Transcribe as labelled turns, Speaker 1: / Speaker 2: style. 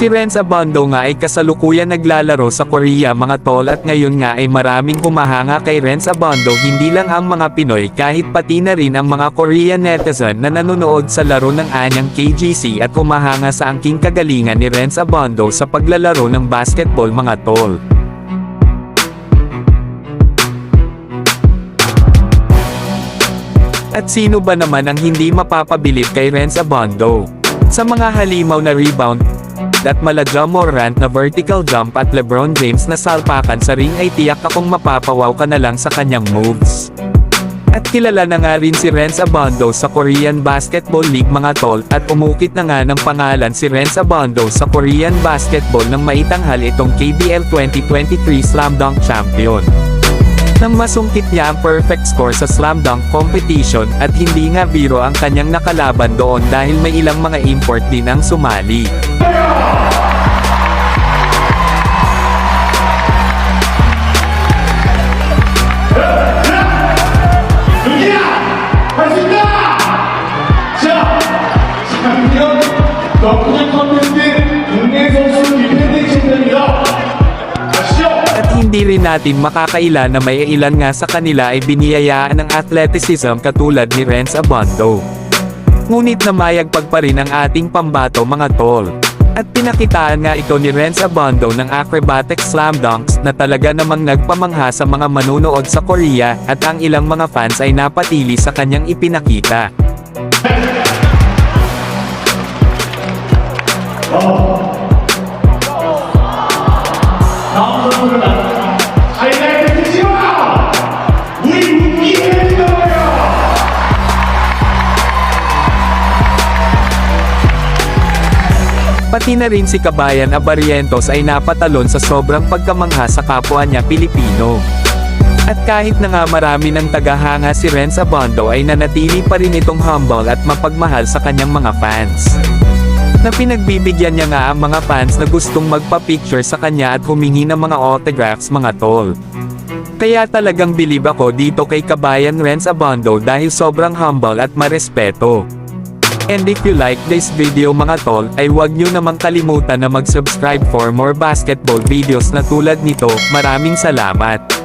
Speaker 1: Si Renz Abondo nga ay kasalukuyan naglalaro sa Korea mga tol, at ngayon nga ay maraming humahanga kay Renz Abondo, hindi lang ang mga Pinoy kahit pati na rin ang mga Korean netizen na nanonood sa laro ng anyang KGC at humahanga sa angking kagalingan ni Renz Abondo sa paglalaro ng basketball mga tol. At sino ba naman ang hindi mapapabilib kay Renz Abondo? Sa mga halimaw na rebound, at mala Ja Morant na vertical jump at LeBron James na salpakan sa ring ay tiyak akong mapapawaw ka na lang sa kanyang moves. At kilala na nga rin si Renz Abondo sa Korean Basketball League mga tol, at umukit na nga ng pangalan si Renz Abondo sa Korean Basketball nang maitanghal itong KBL 2023 Slam Dunk Champion. Nang masungkit niya ang perfect score sa slam dunk competition, at hindi nga biro ang kanyang nakalaban doon dahil may ilang mga import din ang sumali. Hindi rin natin makakaila na may ilan nga sa kanila ay biniyayaan ng athleticism katulad ni Renz Abondo. Ngunit namayagpag pa rin ang ating pambato mga tol. At pinakitaan nga ito ni Renz Abondo ng acrobatic slam dunks na talaga namang nagpamangha sa mga manunood sa Korea, at ang ilang mga fans ay napatili sa kanyang ipinakita. Pati na rin si Kabayan Abarientos ay napatalon sa sobrang pagkamangha sa kapwa niya Pilipino. At kahit na nga marami ng tagahanga si Renz Abondo ay nanatili pa rin itong humble at mapagmahal sa kanyang mga fans. Na pinagbibigyan niya nga ang mga fans na gustong magpa-picture sa kanya at humingi ng mga autographs mga tol. Kaya talagang bilib ako dito kay Kabayan Renz Abondo dahil sobrang humble at marespeto. And if you like this video mga tol, ay huwag nyo namang kalimutan na mag-subscribe for more basketball videos na tulad nito. Maraming salamat.